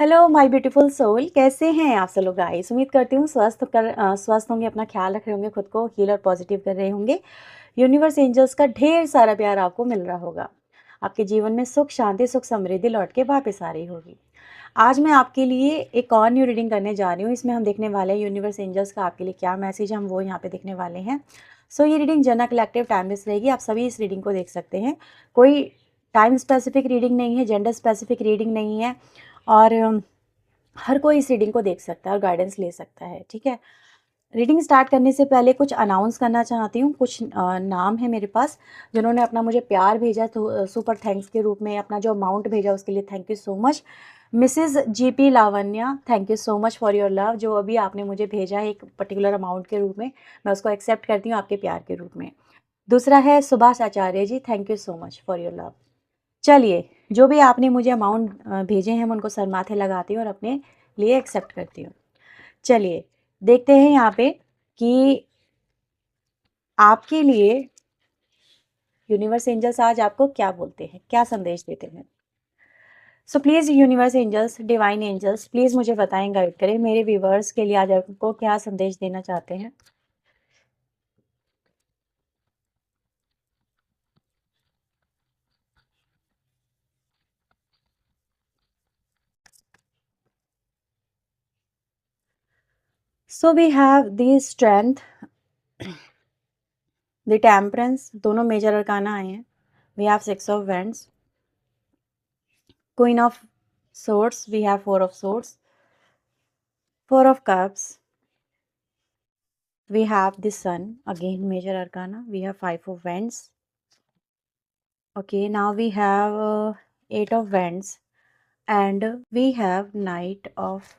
Hello my beautiful soul, कैसे हैं आप सब लोग गाइस। उम्मीद करती हूँ स्वस्थ होंगे, अपना ख्याल रख रहे होंगे, खुद को हील और पॉजिटिव कर रहे होंगे। यूनिवर्स एंजल्स का ढेर सारा प्यार आपको मिल रहा होगा। आपके जीवन में सुख शांति सुख समृद्धि लौट के वापस आ रही होगी। आज मैं आपके लिए एक और न्यू रीडिंग करने जा रही हूँ। इसमें हम देखने वाले हैं यूनिवर्स एंजल्स का आपके लिए क्या मैसेज है, हम वो यहाँ पे देखने वाले हैं। सो ये रीडिंग जनरल कलेक्टिव टाइमलेस रहेगी, आप सभी इस रीडिंग को देख सकते हैं। कोई टाइम स्पेसिफिक रीडिंग नहीं है, जेंडर स्पेसिफिक रीडिंग नहीं है, और हर कोई इस रीडिंग को देख सकता है और गाइडेंस ले सकता है। ठीक है, रीडिंग स्टार्ट करने से पहले कुछ अनाउंस करना चाहती हूँ। कुछ नाम है मेरे पास जिन्होंने अपना मुझे प्यार भेजा, तो सुपर थैंक्स के रूप में अपना जो अमाउंट भेजा उसके लिए thank you so much. Mrs GP Lavanya, thank you so much for your love. जो अभी आपने मुझे भेजा है एक पर्टिकुलर अमाउंट के रूप में, मैं उसको एक्सेप्ट करती हूँ आपके प्यार के रूप में। दूसरा है Subhash Acharya ji, thank you so much for your love. चलिए, जो भी आपने मुझे अमाउंट भेजे हैं मैं उनको सर माथे लगाती हूँ और अपने लिए एक्सेप्ट करती हूँ। चलिए देखते हैं यहाँ पे कि आपके लिए यूनिवर्स एंजल्स आज आपको क्या बोलते हैं, क्या संदेश देते हैं। So please universe angels, divine angels, please मुझे बताएं, गाइड करें मेरे व्यूवर्स के लिए आज आपको क्या संदेश देना चाहते हैं। So we have the strength, the temperance, दोनों मेजर अरकाना आए हैं। We have six of wands, queen of swords, we have four of swords, four of cups, we have the sun, again major arcana, we have five of wands. Okay, now we have eight of wands and we have knight of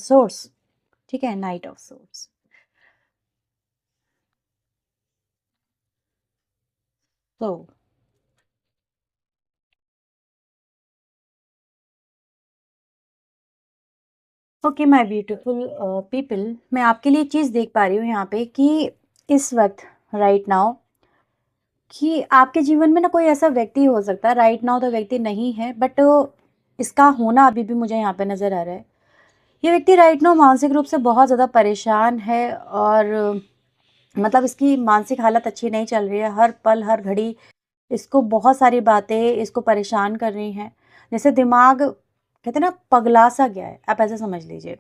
swords. ठीक है, knight of swords. So okay my beautiful people, मैं आपके लिए चीज़ देख पा रही हूँ यहाँ पे कि इस वक्त राइट नाउ कि आपके जीवन में ना कोई ऐसा व्यक्ति हो सकता है। राइट नाउ तो व्यक्ति नहीं है, बट इसका होना अभी भी मुझे यहाँ पे नज़र आ रहा है। ये व्यक्ति राइट नाउ मानसिक रूप से बहुत ज़्यादा परेशान है, और मतलब इसकी मानसिक हालत अच्छी नहीं चल रही है। हर पल हर घड़ी इसको बहुत सारी बातें इसको परेशान कर रही हैं। जैसे दिमाग कहते हैं ना पगला सा गया है, आप ऐसे समझ लीजिए।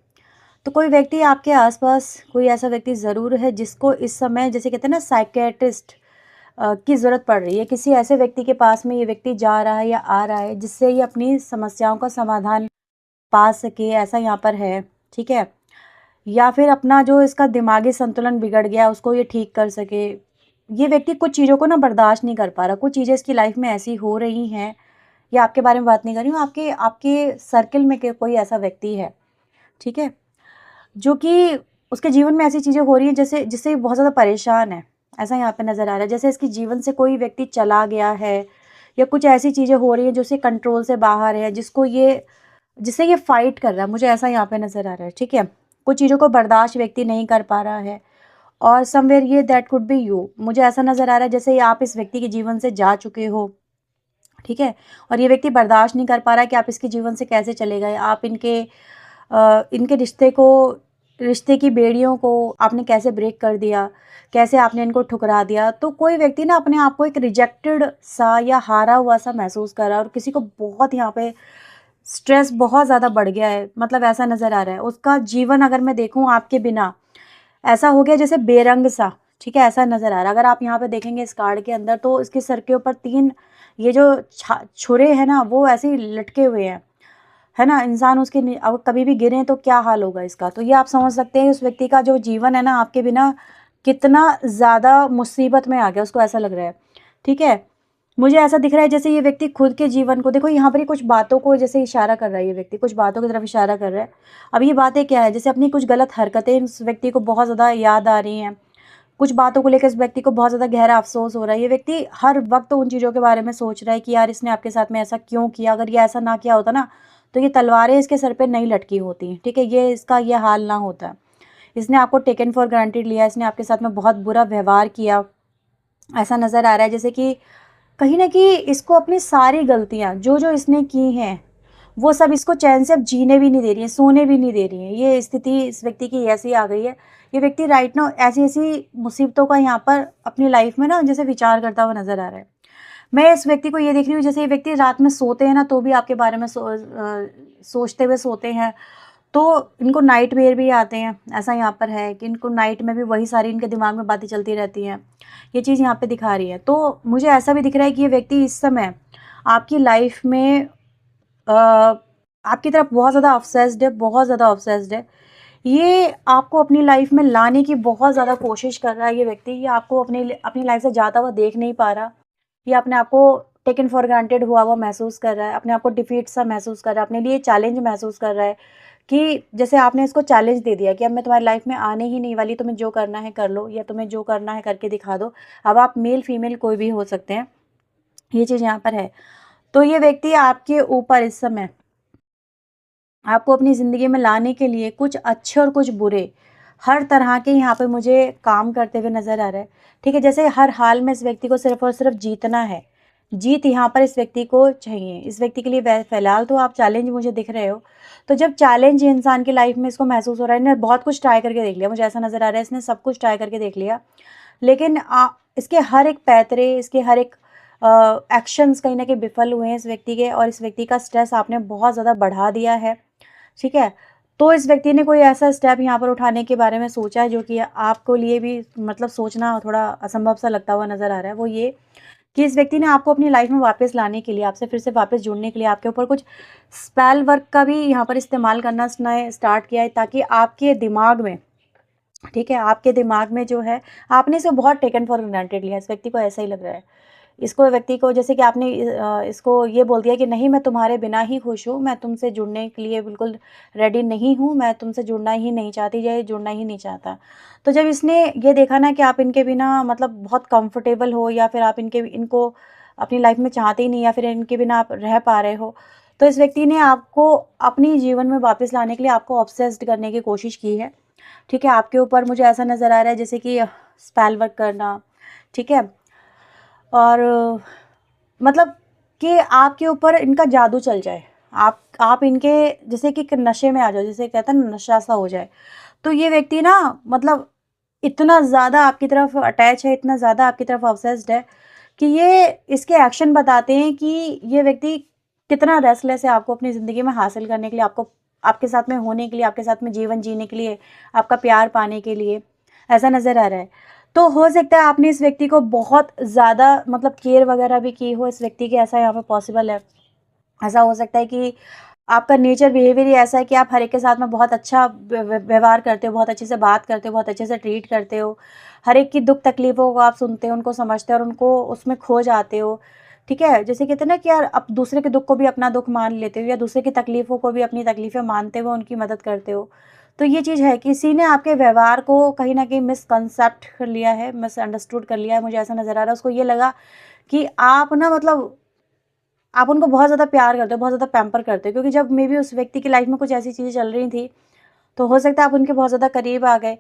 तो कोई व्यक्ति आपके आसपास, कोई ऐसा व्यक्ति ज़रूर है जिसको इस समय जैसे कहते हैं ना साइकेट्रिस्ट की ज़रूरत पड़ रही है। किसी ऐसे व्यक्ति के पास में ये व्यक्ति जा रहा है या आ रहा है जिससे ये अपनी समस्याओं का समाधान पा सके, ऐसा यहाँ पर है। ठीक है, या फिर अपना जो इसका दिमागी संतुलन बिगड़ गया उसको ये ठीक कर सके। ये व्यक्ति कुछ चीज़ों को ना बर्दाश्त नहीं कर पा रहा, कुछ चीज़ें इसकी लाइफ में ऐसी हो रही हैं। या आपके बारे में बात नहीं कर रही हूँ, आपके आपके सर्कल में कोई ऐसा व्यक्ति है, ठीक है, जो कि उसके जीवन में ऐसी चीज़ें हो रही हैं जैसे जिससे ये बहुत ज़्यादा परेशान है। ऐसा यहाँ पे नज़र आ रहा है जैसे इसके जीवन से कोई व्यक्ति चला गया है, या कुछ ऐसी चीज़ें हो रही हैं जो उसके कंट्रोल से बाहर है, जिससे ये फाइट कर रहा है। मुझे ऐसा यहाँ पे नज़र आ रहा है। ठीक है, कुछ चीज़ों को बर्दाश्त व्यक्ति नहीं कर पा रहा है, और समवेयर ये दैट कुड बी यू। मुझे ऐसा नज़र आ रहा है जैसे आप इस व्यक्ति के जीवन से जा चुके हो। ठीक है, और ये व्यक्ति बर्दाश्त नहीं कर पा रहा है कि आप इसके जीवन से कैसे चले गए। आप इनके रिश्ते की बेड़ियों को आपने कैसे ब्रेक कर दिया, कैसे आपने इनको ठुकरा दिया। तो कोई व्यक्ति ना अपने आप को एक रिजेक्टेड सा या हारा हुआ सा महसूस कर रहा है, और किसी को बहुत यहाँ पे स्ट्रेस बहुत ज़्यादा बढ़ गया है, मतलब ऐसा नज़र आ रहा है। उसका जीवन अगर मैं देखूँ आपके बिना ऐसा हो गया जैसे बेरंग सा। ठीक है, ऐसा नज़र आ रहा है। अगर आप यहाँ पे देखेंगे इस कार्ड के अंदर, तो इसके सर के ऊपर 3 ये जो छुरे हैं ना, वो ऐसे ही लटके हुए हैं, है ना। इंसान उसके अब कभी भी गिरे तो क्या हाल होगा इसका। तो ये आप समझ सकते हैं उस व्यक्ति का जो जीवन है ना आपके बिना कितना ज़्यादा मुसीबत में आ गया, उसको ऐसा लग रहा है। ठीक है, मुझे ऐसा दिख रहा है जैसे ये व्यक्ति खुद के जीवन को, देखो यहाँ पर ही कुछ बातों को जैसे इशारा कर रहा है, ये व्यक्ति कुछ बातों की तरफ इशारा कर रहा है। अब ये बातें क्या है, जैसे अपनी कुछ गलत हरकतें इस व्यक्ति को बहुत ज़्यादा याद आ रही हैं, कुछ बातों को लेकर इस व्यक्ति को बहुत ज़्यादा गहरा अफसोस हो रहा है। ये व्यक्ति हर वक्त उन चीज़ों के बारे में सोच रहा है कि यार इसने आपके साथ में ऐसा क्यों किया, अगर ये ऐसा ना किया होता ना तो ये तलवारें इसके सर पे नहीं लटकी होती। ठीक है, ये इसका ये हाल ना होता। इसने आपको टेकन फॉर ग्रांटेड लिया, इसने आपके साथ में बहुत बुरा व्यवहार किया। ऐसा नज़र आ रहा है जैसे कि कहीं ना कहीं इसको अपनी सारी गलतियाँ जो जो इसने की हैं वो सब इसको चैन से अब जीने भी नहीं दे रही हैं, सोने भी नहीं दे रही हैं। ये स्थिति इस व्यक्ति की ऐसी आ गई है। ये व्यक्ति राइट नाउ ऐसी-ऐसी मुसीबतों का यहाँ पर अपनी लाइफ में ना जैसे विचार करता हुआ नज़र आ रहा है। मैं इस व्यक्ति को ये देख रही हूँ, जैसे ये व्यक्ति रात में सोते हैं ना तो भी आपके बारे में सोचते हुए सोते हैं। तो इनको नाइटमेयर भी आते हैं, ऐसा यहाँ पर है कि इनको नाइट में भी वही सारी इनके दिमाग में बातें चलती रहती हैं। ये चीज़ यहाँ पे दिखा रही है। तो मुझे ऐसा भी दिख रहा है कि ये व्यक्ति इस समय आपकी लाइफ में आपकी तरफ बहुत ज़्यादा ऑब्सेस्ड है, बहुत ज़्यादा ऑब्सेस्ड है। ये आपको अपनी लाइफ में लाने की बहुत ज़्यादा कोशिश कर रहा है ये व्यक्ति। ये आपको अपनी लाइफ से जाता हुआ देख नहीं पा रहा। ये अपने आप को टेकन फॉर ग्रांटेड हुआ महसूस कर रहा है, अपने आप को डिफीट सा महसूस कर रहा है, अपने लिए चैलेंज महसूस कर रहा है कि जैसे आपने इसको चैलेंज दे दिया कि अब मैं तुम्हारी लाइफ में आने ही नहीं वाली, तुम्हें जो करना है कर लो या तुम्हें जो करना है करके दिखा दो। अब आप मेल फीमेल कोई भी हो सकते हैं, ये चीज़ यहाँ पर है। तो ये व्यक्ति आपके ऊपर इस समय आपको अपनी ज़िंदगी में लाने के लिए कुछ अच्छे और कुछ बुरे हर तरह के यहाँ पे मुझे काम करते हुए नज़र आ रहा है। ठीक है, जैसे हर हाल में इस व्यक्ति को सिर्फ़ और सिर्फ जीतना है। जीत यहाँ पर इस व्यक्ति को चाहिए। इस व्यक्ति के लिए फ़िलहाल तो आप चैलेंज मुझे दिख रहे हो। तो जब चैलेंज इंसान की लाइफ में इसको महसूस हो रहा है, इन्हें बहुत कुछ ट्राई करके देख लिया, मुझे ऐसा नज़र आ रहा है इसने सब कुछ ट्राई करके देख लिया। लेकिन इसके हर एक पैतरे, इसके हर एक एक्शंस कहीं न कहीं विफल हुए हैं इस व्यक्ति के, और इस व्यक्ति का स्ट्रेस आपने बहुत ज़्यादा बढ़ा दिया है। ठीक है? तो इस व्यक्ति ने कोई ऐसा स्टेप यहाँ पर उठाने के बारे में सोचा है जो कि आपको लिए भी मतलब सोचना थोड़ा असंभव सा लगता हुआ नज़र आ रहा है। वो ये कि इस व्यक्ति ने आपको अपनी लाइफ में वापस लाने के लिए, आपसे फिर से वापस जुड़ने के लिए आपके ऊपर कुछ स्पेल वर्क का भी यहाँ पर इस्तेमाल करना उसने स्टार्ट किया है, ताकि आपके दिमाग में, ठीक है, आपके दिमाग में जो है आपने इसे बहुत टेकन फॉर ग्रांटेड लिया। इस व्यक्ति को ऐसा ही लग रहा है। इसको व्यक्ति को जैसे कि आपने इसको ये बोल दिया कि नहीं, मैं तुम्हारे बिना ही खुश हूँ, मैं तुमसे जुड़ने के लिए बिल्कुल रेडी नहीं हूँ, मैं तुमसे जुड़ना ही नहीं चाहती या जुड़ना ही नहीं चाहता। तो जब इसने ये देखा ना कि आप इनके बिना मतलब बहुत कंफर्टेबल हो, या फिर आप इनको अपनी लाइफ में चाहते ही नहीं, या फिर इनके बिना आप रह पा रहे हो, तो इस व्यक्ति ने आपको अपनी जीवन में वापस लाने के लिए आपको ऑब्सेस्ड करने की कोशिश की है। ठीक है, आपके ऊपर मुझे ऐसा नज़र आ रहा है जैसे कि स्पेल वर्क करना, ठीक है, और मतलब कि आपके ऊपर इनका जादू चल जाए, आप इनके जैसे कि एक नशे में आ जाओ, जैसे कहते हैं ना नशा सा हो जाए। तो ये व्यक्ति ना मतलब इतना ज़्यादा आपकी तरफ अटैच है, इतना ज़्यादा आपकी तरफ ऑब्सेस्ड है कि ये इसके एक्शन बताते हैं कि ये व्यक्ति कितना रेस्टलेस है आपको अपनी ज़िंदगी में हासिल करने के लिए, आपको आपके साथ में होने के लिए, आपके साथ में जीवन जीने के लिए, आपका प्यार पाने के लिए, ऐसा नज़र आ रहा है। तो हो सकता है आपने इस व्यक्ति को बहुत ज़्यादा मतलब केयर वगैरह भी की हो इस व्यक्ति की, ऐसा यहाँ पे पॉसिबल है। ऐसा हो सकता है कि आपका नेचर बिहेवियर ही ऐसा है कि आप हर एक के साथ में बहुत अच्छा व्यवहार करते हो, बहुत अच्छे से बात करते हो, बहुत अच्छे से ट्रीट करते हो, हर एक की दुख तकलीफ़ों को आप सुनते हो, उनको समझते हो और उनको उसमें खो जाते हो। ठीक है, जैसे कहते हैं ना कि यार आप दूसरे के दुख को भी अपना दुख मान लेते हो, या दूसरे की तकलीफ़ों को भी अपनी तकलीफ़ें मानते हुए उनकी मदद करते हो। तो ये चीज़ है, किसी ने आपके व्यवहार को कहीं न कहीं मिसकंसेप्ट कर लिया है, मिसअंडरस्टूड कर लिया है, मुझे ऐसा नज़र आ रहा है। उसको ये लगा कि आप ना मतलब आप उनको बहुत ज़्यादा प्यार करते हो, बहुत ज़्यादा पैम्पर करते हो, क्योंकि जब मे बी उस व्यक्ति की लाइफ में कुछ ऐसी चीज़ें चल रही थी, तो हो सकता है आप उनके बहुत ज़्यादा करीब आ गए,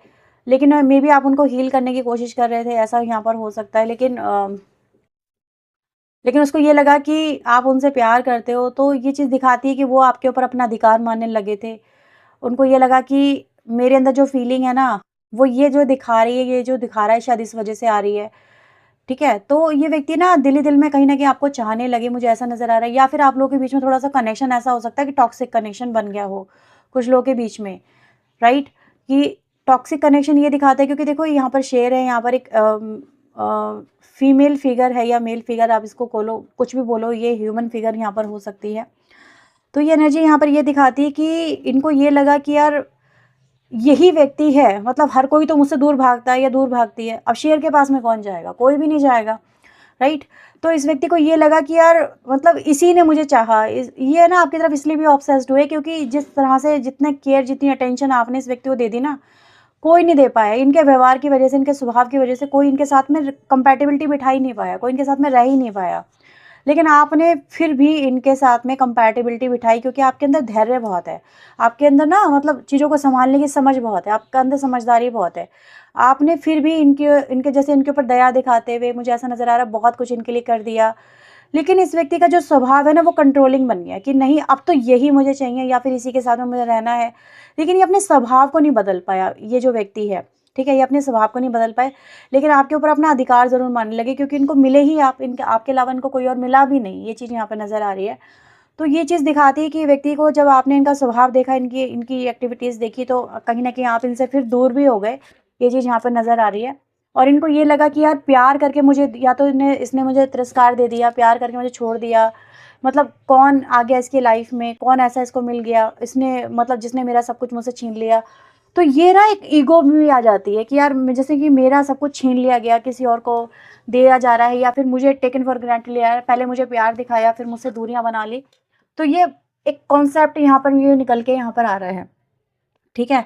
लेकिन मे बी आप उनको हील करने की कोशिश कर रहे थे, ऐसा यहाँ पर हो सकता है। लेकिन उसको ये लगा कि आप उनसे प्यार करते हो, तो ये चीज़ दिखाती है कि वो आपके ऊपर अपना अधिकार मानने लगे थे। उनको ये लगा कि मेरे अंदर जो फीलिंग है ना, वो ये जो दिखा रही है, ये जो दिखा रहा है शायद इस वज़ह से आ रही है। ठीक है? तो ये व्यक्ति ना दिल ही दिल में कहीं न कहीं आपको चाहने लगे, मुझे ऐसा नज़र आ रहा है, या फिर आप लोगों के बीच में थोड़ा-सा कनेक्शन ऐसा हो सकता है कि टॉक्सिक कनेक्शन बन गया हो, कुछ लोगों के बीच में, राइट? कि टॉक्सिक कनेक्शन ये दिखाता है, क्योंकि देखो यहाँ पर शेर है, यहाँ पर एक फीमेल फिगर है या मेल फिगर, आप इसको बोलो कुछ भी बोलो, ये ह्यूमन फिगर यहाँ पर हो सकती है। तो ये एनर्जी यहाँ पर ये दिखाती है कि इनको ये लगा कि यार यही व्यक्ति है, मतलब हर कोई तो मुझसे दूर भागता है या दूर भागती है, अब शेर के पास में कौन जाएगा? कोई भी नहीं जाएगा, राइट? तो इस व्यक्ति को ये लगा कि यार मतलब इसी ने मुझे चाहा, ये ना आपकी तरफ इसलिए भी ऑब्सेस्ड हुए क्योंकि जिस तरह से जितने केयर, जितनी अटेंशन आपने इस व्यक्ति को दे दी ना, कोई नहीं दे पाया। इनके व्यवहार की वजह से, इनके स्वभाव की वजह से कोई इनके साथ में कंपैटिबिलिटी बिठा ही नहीं पाया, कोई इनके साथ में रह ही नहीं पाया। लेकिन आपने फिर भी इनके साथ में कंपैटिबिलिटी बिठाई, क्योंकि आपके अंदर धैर्य बहुत है, आपके अंदर ना मतलब चीज़ों को सँभालने की समझ बहुत है, आपके अंदर समझदारी बहुत है। आपने फिर भी इनके इनके जैसे इनके ऊपर दया दिखाते हुए, मुझे ऐसा नज़र आ रहा है, बहुत कुछ इनके लिए कर दिया लेकिन इस व्यक्ति का जो स्वभाव है ना वो कंट्रोलिंग बन गया है कि नहीं अब तो यही मुझे चाहिए या फिर इसी के साथ में मुझे रहना है। लेकिन ये अपने स्वभाव को नहीं बदल पाया ये जो व्यक्ति है, ठीक है? ये अपने स्वभाव को नहीं बदल पाए, लेकिन आपके ऊपर अपना अधिकार ज़रूर मानने लगे क्योंकि इनको मिले ही आप, इनके आपके अलावा इनको कोई और मिला भी नहीं, ये चीज़ यहाँ पे नज़र आ रही है। तो ये चीज़ दिखाती है कि व्यक्ति को जब आपने इनका स्वभाव देखा, इनकी इनकी एक्टिविटीज़ देखी तो कहीं न कहीं आप इनसे फिर दूर भी हो गए, ये चीज़ यहाँ पर नज़र आ रही है। और इनको ये लगा कि यार प्यार करके मुझे या तो इन्हें इसने मुझे तिरस्कार दे दिया, प्यार करके मुझे छोड़ दिया, मतलब कौन आ गया इसकी लाइफ़ में, कौन ऐसा इसको मिल गया, इसने मतलब जिसने मेरा सब कुछ मुझसे छीन लिया। तो ये ना एक ईगो भी आ जाती है कि यार जैसे कि मेरा सब कुछ छीन लिया गया, किसी और को दिया जा रहा है या फिर मुझे टेकन फॉर ग्रांटेड लिया है, पहले मुझे प्यार दिखाया, फिर मुझसे दूरियाँ बना ली। तो ये एक कॉन्सेप्ट यहाँ पर ये निकल के यहाँ पर आ रहा है, ठीक है?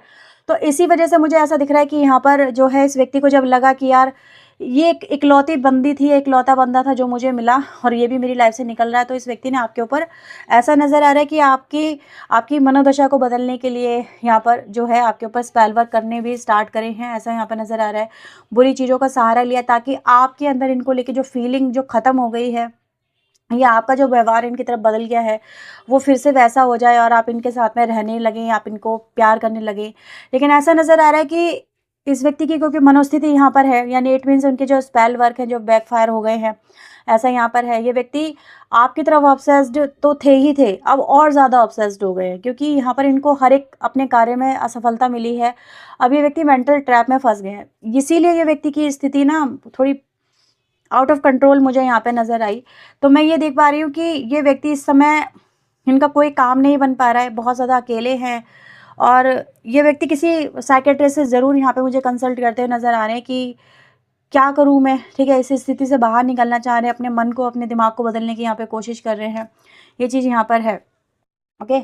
तो इसी वजह से मुझे ऐसा दिख रहा है कि यहाँ पर जो है इस व्यक्ति को जब लगा कि यार ये एक इकलौती बंदी थी, इकलौता बंदा था जो मुझे मिला और ये भी मेरी लाइफ से निकल रहा है, तो इस व्यक्ति ने आपके ऊपर ऐसा नज़र आ रहा है कि आपकी आपकी मनोदशा को बदलने के लिए यहाँ पर जो है आपके ऊपर स्पेल वर्क करने भी स्टार्ट करे हैं, ऐसा यहाँ पर नज़र आ रहा है। बुरी चीज़ों का सहारा लिया ताकि आपके अंदर इनको लेके जो फीलिंग जो ख़त्म हो गई है या आपका जो व्यवहार इनकी तरफ बदल गया है, वो फिर से वैसा हो जाए और आप इनके साथ में रहने लगें, आप इनको प्यार करने लगें। लेकिन ऐसा नज़र आ रहा है कि इस व्यक्ति की क्योंकि मनोस्थिति यहाँ पर है, यानी इट मीन्स उनके जो स्पेल वर्क हैं, जो बैकफायर हो गए हैं, ऐसा यहाँ पर है। ये व्यक्ति आपकी तरफ ऑब्सेस्ड तो थे ही थे, अब और ज़्यादा ऑब्सेस्ड हो गए हैं क्योंकि यहाँ पर इनको हर एक अपने कार्य में असफलता मिली है। अब ये व्यक्ति मेंटल ट्रैप में फँस गए हैं। इसीलिए ये व्यक्ति की स्थिति ना थोड़ी आउट ऑफ कंट्रोल मुझे यहाँ पे नज़र आई। तो मैं ये देख पा रही हूँ कि ये व्यक्ति इस समय इनका कोई काम नहीं बन पा रहा है, बहुत ज़्यादा अकेले हैं और ये व्यक्ति किसी साइकियाट्रिस्ट से ज़रूर यहाँ पे मुझे कंसल्ट करते हुए नज़र आ रहे हैं कि क्या करूँ मैं? ठीक है, इस स्थिति से बाहर निकलना चाह रहे हैं, अपने मन को, अपने दिमाग को बदलने की यहाँ पे कोशिश कर रहे हैं। ये चीज़ यहाँ पर है, ओके?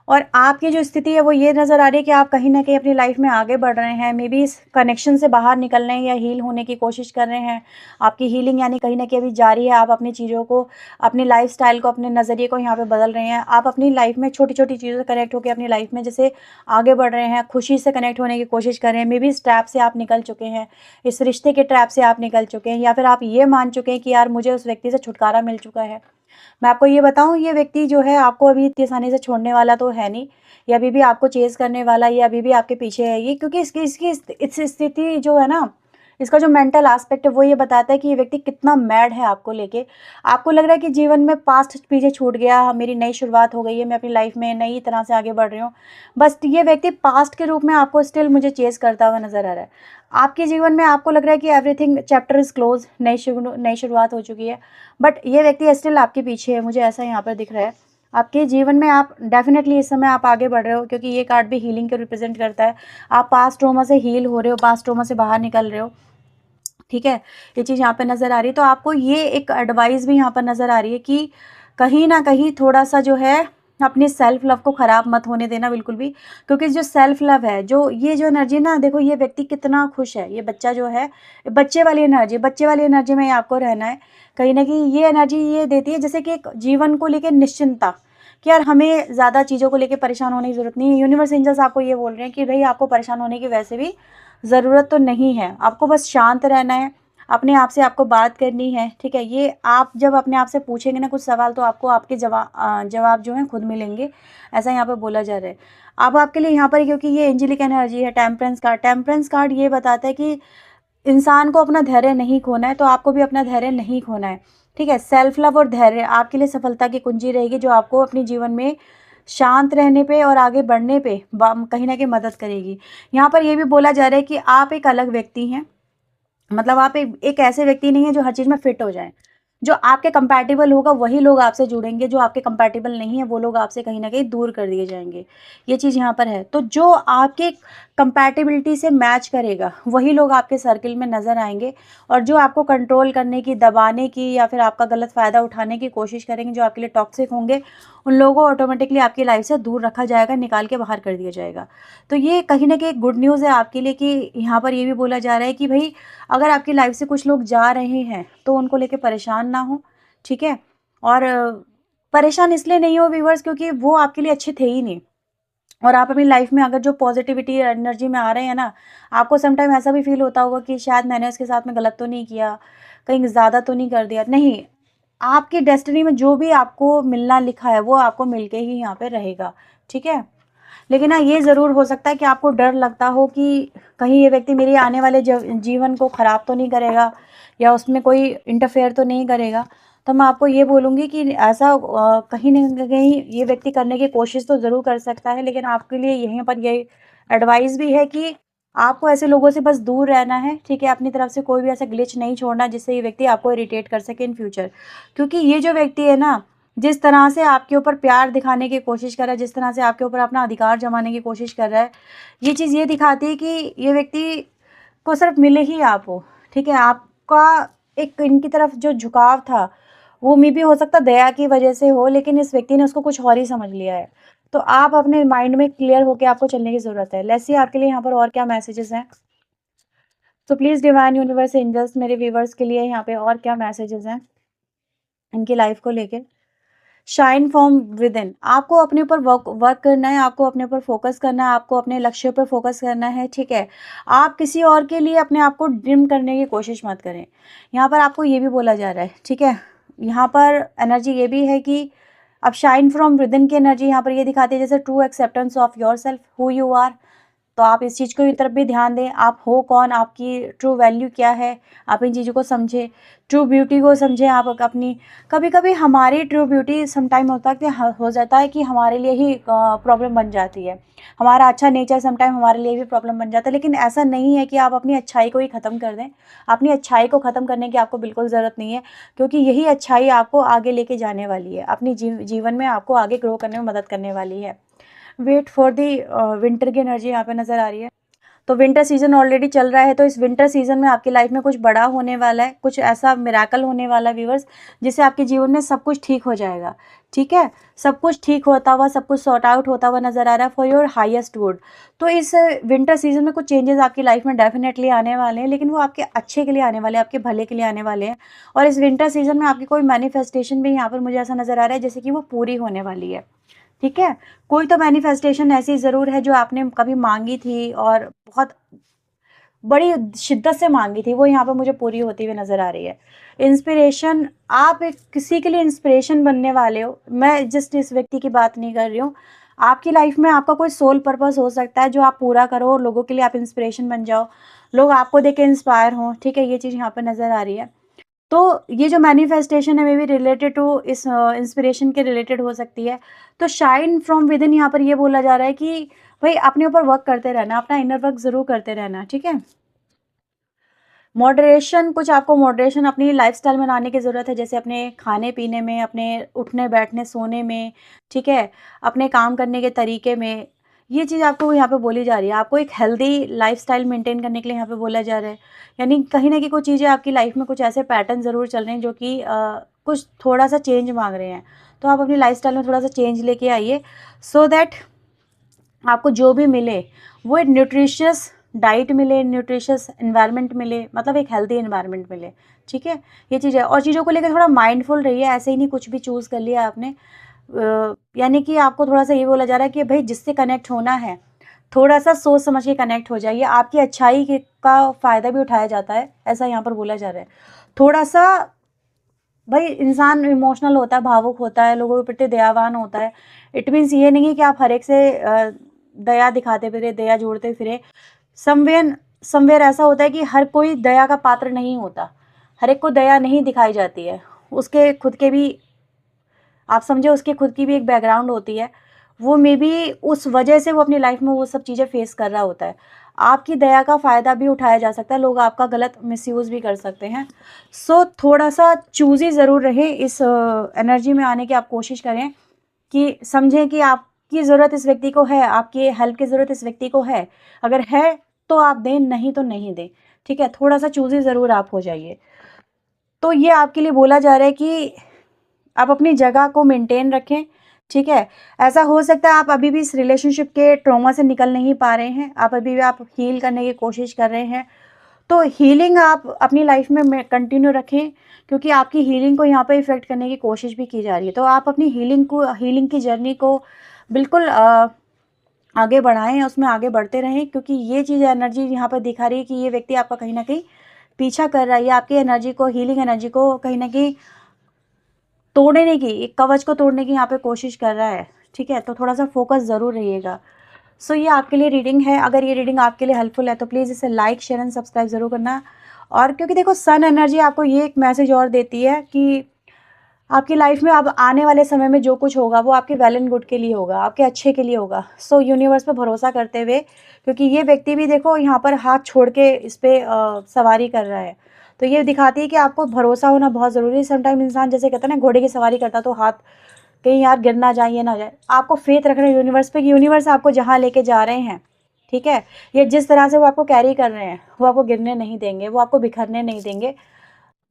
और आपकी जो स्थिति है वो ये नज़र आ रही है कि आप कहीं न कहीं अपनी लाइफ़ में आगे बढ़ रहे हैं। मे बी इस कनेक्शन से बाहर निकलने या हील होने की कोशिश कर रहे हैं। आपकी हीलिंग यानी कहीं न कहीं अभी जारी है। आप अपनी चीज़ों को, अपनी लाइफ़स्टाइल को, अपने नज़रिए को यहाँ पे बदल रहे हैं। आप अपनी लाइफ़ में छोटी-छोटी चीज़ों से कनेक्ट होके अपनी लाइफ़ में जैसे आगे बढ़ रहे हैं, खुशी से कनेक्ट होने की कोशिश कर रहे हैं। मे बी इस ट्रैप से आप निकल चुके हैं, इस रिश्ते के ट्रैप से आप निकल चुके हैं या फिर आप ये मान चुके हैं कि यार मुझे उस व्यक्ति से छुटकारा मिल चुका है। मैं आपको ये बताऊँ, ये व्यक्ति जो है आपको अभी इतनी आसानी से छोड़ने वाला तो है नहीं। ये अभी भी आपको चेज़ करने वाला, ये अभी भी आपके पीछे है ये, क्योंकि इसकी इसकी इस स्थिति जो है ना, इसका जो मेंटल एस्पेक्ट है वो ये बताता है कि ये व्यक्ति कितना मैड है आपको लेके। आपको लग रहा है कि जीवन में पास्ट पीछे छूट गया, मेरी नई शुरुआत हो गई है, मैं अपनी लाइफ में नई तरह से आगे बढ़ रही हूँ। बस ये व्यक्ति पास्ट के रूप में आपको स्टिल मुझे चेज़ करता हुआ नज़र आ रहा है। आपके जीवन में आपको लग रहा है कि एवरीथिंग चैप्टर इज़ क्लोज़, नई शुरुआत हो चुकी है, बट ये व्यक्ति स्टिल आपके पीछे है, मुझे ऐसा यहाँ पर दिख रहा है। आपके जीवन में आप डेफ़िनेटली इस समय आप आगे बढ़ रहे हो क्योंकि ये कार्ड भी हीलिंग को रिप्रेज़ेंट करता है। आप पास्ट ट्रॉमा से हील हो रहे हो, पास्ट ट्रॉमा से बाहर निकल रहे हो, ठीक है? ये चीज़ यहाँ पे नज़र आ रही है। तो आपको ये एक एडवाइस भी यहाँ पर नज़र आ रही है कि कहीं न कहीं थोड़ा-सा जो है अपने सेल्फ लव को ख़राब मत होने देना बिल्कुल भी, क्योंकि जो सेल्फ लव है, जो ये जो एनर्जी ना, देखो ये व्यक्ति कितना खुश है, ये बच्चा जो है, बच्चे वाली एनर्जी में ही आपको रहना है। कहीं न कहीं ये एनर्जी ये देती है जैसे कि एक जीवन को लेके निश्चिंतता, कि यार हमें ज़्यादा चीज़ों को लेके परेशान होने की ज़रूरत नहीं है। यूनिवर्स एंजल्स आपको ये बोल रहे हैं कि भई आपको परेशान होने की वैसे भी ज़रूरत तो नहीं है, आपको बस शांत रहना है, अपने आप से आपको बात करनी है, ठीक है? ये आप जब अपने आप से पूछेंगे ना कुछ सवाल तो आपको आपके जवाब जो हैं खुद मिलेंगे, ऐसा यहाँ पे बोला जा रहा है। अब आपके लिए यहाँ पर क्योंकि ये एंजेलिक एनर्जी है, टेम्परेंस कार्ड ये बताता है कि इंसान को अपना धैर्य नहीं खोना है, तो आपको भी अपना धैर्य नहीं खोना है, ठीक है? सेल्फ लव और धैर्य आपके लिए सफलता की कुंजी रहेगी, जो आपको अपने जीवन में शांत रहने पे और आगे बढ़ने पे कहीं न कहीं मदद करेगी। यहाँ पर ये भी बोला जा रहा है कि आप एक अलग व्यक्ति हैं, मतलब आप एक ऐसे व्यक्ति नहीं हैं जो हर चीज़ में फिट हो जाएँ। जो आपके कंपैटिबल होगा वही लोग आपसे जुड़ेंगे, जो आपके कंपैटिबल नहीं है वो लोग आपसे कहीं न कहीं दूर कर दिए जाएँगे। ये चीज़ यहाँ पर है। तो जो आपके कंपैटिबिलिटी से मैच करेगा वही लोग आपके सर्किल में नज़र आएँगे, और जो आपको कंट्रोल करने की, दबाने की या फिर आपका गलत फ़ायदा उठाने की कोशिश करेंगे, जो आपके लिए टॉक्सिक होंगे, उन लोगों को ऑटोमेटिकली आपकी लाइफ़ से दूर रखा जाएगा, निकाल के बाहर कर दिया जाएगा। तो ये कहीं न कहीं एक गुड न्यूज़ है आपके लिए कि यहाँ पर ये भी बोला जा रहा है कि भई अगर आपकी लाइफ़ से कुछ लोग जा रहे हैं तो उनको लेके परेशान ना हो, ठीक है? और परेशान इसलिए नहीं हो व्यूअर्स, क्योंकि वो आपके लिए अच्छे थे ही नहीं, और आप अपनी लाइफ़ में अगर जो पॉजिटिविटी एनर्जी में आ रहे हैं ना, आपको सम टाइम ऐसा भी फ़ील होता होगा कि शायद मैंने उसके साथ में गलत तो नहीं किया, कहीं ज़्यादा तो नहीं कर दिया। नहीं, आपकी डेस्टिनी में जो भी आपको मिलना लिखा है वो आपको मिलके ही यहाँ पे रहेगा, ठीक है। लेकिन हाँ, ये ज़रूर हो सकता है कि आपको डर लगता हो कि कहीं ये व्यक्ति मेरी आने वाले जीवन को ख़राब तो नहीं करेगा या उसमें कोई इंटरफेयर तो नहीं करेगा। तो मैं आपको ये बोलूँगी कि ऐसा कहीं न कहीं ये व्यक्ति करने की कोशिश तो ज़रूर कर सकता है, लेकिन आपके लिए यहीं पर ये एडवाइस भी है कि आपको ऐसे लोगों से बस दूर रहना है, ठीक है? अपनी तरफ से कोई भी ऐसा ग्लिच नहीं छोड़ना जिससे ये व्यक्ति आपको इरिटेट कर सके इन फ्यूचर। क्योंकि ये जो व्यक्ति है ना, जिस तरह से आपके ऊपर प्यार दिखाने की कोशिश कर रहा है, जिस तरह से आपके ऊपर अपना अधिकार जमाने की कोशिश कर रहा है, ये चीज़ ये दिखाती है कि ये व्यक्ति को सिर्फ मिले ही आप हो, ठीक है? आपका एक इनकी तरफ जो झुकाव था, वो मे बी हो सकता है दया की वजह से हो, लेकिन इस व्यक्ति ने उसको कुछ और ही समझ लिया है। तो आप अपने माइंड में क्लियर होके आपको चलने की ज़रूरत है। लेट्स सी आपके लिए यहाँ पर और क्या मैसेजेस हैं। तो प्लीज़ डिवाइन यूनिवर्स एंजल्स मेरे व्यूअर्स के लिए यहाँ पे और क्या मैसेजेस हैं इनकी लाइफ को लेके। शाइन फ्रॉम विद इन, आपको अपने ऊपर वर्क वर्क करना है, आपको अपने ऊपर फोकस करना है, आपको अपने लक्ष्य पर फोकस करना है, ठीक है। आप किसी और के लिए अपने आप को डिम करने की कोशिश मत करें। यहाँ पर आपको ये भी बोला जा रहा है, ठीक है। यहाँ पर एनर्जी ये भी है कि अब शाइन फ्रॉम विद इन की एनर्जी यहाँ पर ये दिखाती है जैसे true acceptance of yourself who you are. तो आप इस चीज़ को की तरफ भी ध्यान दें, आप हो कौन, आपकी ट्रू वैल्यू क्या है, आप इन चीज़ों को समझें, ट्रू ब्यूटी को समझें आप अपनी। कभी कभी हमारी ट्रू ब्यूटी सम टाइम होता है कि हो जाता है कि हमारे लिए ही प्रॉब्लम बन जाती है। हमारा अच्छा नेचर सम टाइम हमारे लिए भी प्रॉब्लम बन जाता है, लेकिन ऐसा नहीं है कि आप अपनी अच्छाई को ही ख़त्म कर दें। अपनी अच्छाई को ख़त्म करने की आपको बिल्कुल ज़रूरत नहीं है, क्योंकि यही अच्छाई आपको आगे लेके जाने वाली है, अपनी जीवन में आपको आगे ग्रो करने में मदद करने वाली है। वेट फॉर दी विंटर की एनर्जी यहाँ पे नज़र आ रही है। तो विंटर सीज़न ऑलरेडी चल रहा है, तो इस विंटर सीज़न में आपकी लाइफ में कुछ बड़ा होने वाला है, कुछ ऐसा मिरेकल होने वाला है व्यूअर्स, जिससे आपके जीवन में सब कुछ ठीक हो जाएगा, ठीक है। सब कुछ ठीक होता हुआ, सब कुछ सॉर्ट आउट होता हुआ नज़र आ रहा है फॉर योर हाईएस्ट गुड। तो इस विंटर सीज़न में कुछ चेंजेस आपकी लाइफ में डेफिनेटली आने वाले हैं, लेकिन वो आपके अच्छे के लिए आने वाले हैं, आपके भले के लिए आने वाले हैं। और इस विंटर सीज़न में आपकी कोई मैनिफेस्टेशन भी यहाँ पर मुझे ऐसा नज़र आ रहा है जैसे कि वो पूरी होने वाली है, ठीक है। कोई तो मैनिफेस्टेशन ऐसी ज़रूर है जो आपने कभी मांगी थी और बहुत बड़ी शिद्दत से मांगी थी, वो यहाँ पे मुझे पूरी होती हुई नज़र आ रही है। इंस्पिरेशन, आप एक किसी के लिए इंस्पिरेशन बनने वाले हो। मैं जस्ट इस व्यक्ति की बात नहीं कर रही हूँ, आपकी लाइफ में आपका कोई सोल पर्पस हो सकता है जो आप पूरा करो और लोगों के लिए आप इंस्पिरेशन बन जाओ, लोग आपको देख के इंस्पायर हों, ठीक है। ये चीज़ यहाँ पे नज़र आ रही है। तो ये जो मैनिफेस्टेशन है मे बी रिलेटेड टू इस इंस्पिरेशन के रिलेटेड हो सकती है। तो शाइन फ्रॉम विद इन यहाँ पर ये बोला जा रहा है कि भाई अपने ऊपर वर्क करते रहना, अपना इनर वर्क ज़रूर करते रहना, ठीक है। मॉडरेशन, कुछ आपको मॉडरेशन अपनी लाइफ़स्टाइल में लाने की ज़रूरत है, जैसे अपने खाने-पीने में, अपने उठने-बैठने, सोने में, ठीक है? अपने काम करने के तरीके में, ये चीज़ आपको यहाँ पे बोली जा रही है। आपको एक हेल्दी लाइफ़स्टाइल मेंटेन करने के लिए यहाँ पे बोला जा रहा है। यानी कहीं न कहीं कुछ चीज़ें आपकी लाइफ़ में कुछ ऐसे पैटर्न ज़रूर चल रहे हैं जो कि कुछ थोड़ा-सा चेंज माँग रहे हैं। तो आप अपनी लाइफ़स्टाइल में थोड़ा-सा चेंज लेके आइए, सो दैट आपको जो भी मिले वो एक न्यूट्रिशियस डाइट मिले, न्यूट्रिशियस एनवायरनमेंट मिले, मतलब एक हेल्दी एनवायरनमेंट मिले, ठीक है। ये चीज़ है, और चीज़ों को लेकर थोड़ा माइंडफुल रहिए, ऐसे ही नहीं कुछ भी चूज़ कर लिया आपने। यानी कि आपको थोड़ा-सा ये बोला जा रहा है कि भई जिससे कनेक्ट होना है, थोड़ा-सा सोच समझ के कनेक्ट हो जाइए। आपकी अच्छाई के का फ़ायदा भी उठाया जाता है, ऐसा यहाँ पर बोला जा रहा है। थोड़ा-सा भाई इंसान इमोशनल होता है, भावुक होता है, लोगों के प्रति दयावान होता है। इट मीन्स ये नहीं है कि आप हर एक से दया दिखाते फिरे, दया जोड़ते फिरे। समवेयर समवेयर ऐसा होता है कि हर कोई दया का पात्र नहीं होता, हर एक को दया नहीं दिखाई जाती है। उसके खुद के भी, आप समझे, उसकी खुद की भी एक बैकग्राउंड होती है। वो मे बी उस वजह से वो अपनी लाइफ में वो सब चीज़ें फेस कर रहा होता है। आपकी दया का फ़ायदा भी उठाया जा सकता है, लोग आपका गलत मिसयूज़ भी कर सकते हैं। सो थोड़ा-सा चूज़ी ज़रूर रहें, इस एनर्जी में आने की आप कोशिश करें कि समझें कि आपकी ज़रूरत इस व्यक्ति को है, आपकी हेल्प की ज़रूरत इस व्यक्ति को है। अगर है तो आप दें, नहीं तो नहीं दें, ठीक है? थोड़ा-सा चूज़ी ज़रूर आप हो जाइए। तो ये आपके लिए बोला जा रहा है कि आप अपनी जगह को मेंटेन रखें, ठीक है? ऐसा हो सकता है आप अभी भी इस रिलेशनशिप के ट्रॉमा से निकल नहीं पा रहे हैं, आप अभी भी आप हील करने की कोशिश कर रहे हैं। तो हीलिंग आप अपनी लाइफ में कंटिन्यू रखें, क्योंकि आपकी हीलिंग को यहाँ पे इफ़ेक्ट करने की कोशिश भी की जा रही है। तो आप अपनी हीलिंग की जर्नी को बिल्कुल आगे बढ़ाएँ, उसमें आगे बढ़ते रहें, क्योंकि ये चीज़ एनर्जी यहाँ पर दिखा रही है कि ये व्यक्ति आपका कहीं न कहीं पीछा कर रहा है, या आपकी एनर्जी को, हीलिंग एनर्जी को कहीं न कहीं तोड़ने की, एक कवच को तोड़ने की यहाँ पे कोशिश कर रहा है, ठीक है? तो थोड़ा-सा फ़ोकस ज़रूर रहिएगा। सो ये आपके लिए रीडिंग है। अगर ये रीडिंग आपके लिए हेल्पफुल है तो प्लीज़ इसे लाइक, शेयर एंड सब्सक्राइब ज़रूर करना। और क्योंकि देखो सन एनर्जी आपको ये एक मैसेज और देती है कि आपकी लाइफ में अब आने वाले समय में जो कुछ होगा वो आपके वेल एंड गुड के लिए होगा, आपके अच्छे के लिए होगा। सो यूनिवर्स पे भरोसा करते हुए, क्योंकि ये व्यक्ति भी देखो यहाँ पर हाथ छोड़ के इस पे सवारी कर रहा है। तो ये दिखाती है कि आपको भरोसा होना बहुत ज़रूरी है। समटाइम इंसान जैसे कहता है ना, घोड़े की सवारी करता तो हाथ कहीं यार गिर ना जाए, ये ना जाए। आपको फेथ रखना है यूनिवर्स पे कि यूनिवर्स आपको जहाँ लेके जा रहे हैं, ठीक है? ये जिस तरह से वो आपको कैरी कर रहे हैं, वो आपको गिरने नहीं देंगे, वो आपको बिखरने नहीं देंगे।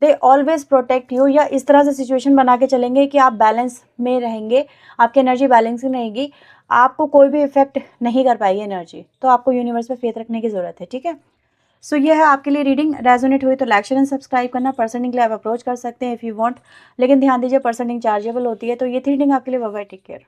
दे ऑलवेज प्रोटेक्ट यू, या इस तरह से सिचुएशन बना के चलेंगे कि आप बैलेंस में रहेंगे, आपकी एनर्जी बैलेंसिंग रहेगी, आपको कोई भी इफेक्ट नहीं कर पाएगी एनर्जी। तो आपको यूनिवर्स पे फेथ रखने की ज़रूरत है, ठीक है? सो ये है आपके लिए रीडिंग। रेजोनेट हुई तो लाइक शेयर एंड सब्सक्राइब करना। पर्सनिंग के लिए आप अप्रोच कर सकते हैं इफ़ यू वांट, लेकिन ध्यान दीजिए पर्सनिंग चार्जेबल होती है। तो ये थी रीडिंग आपके लिए। Bye bye, take care.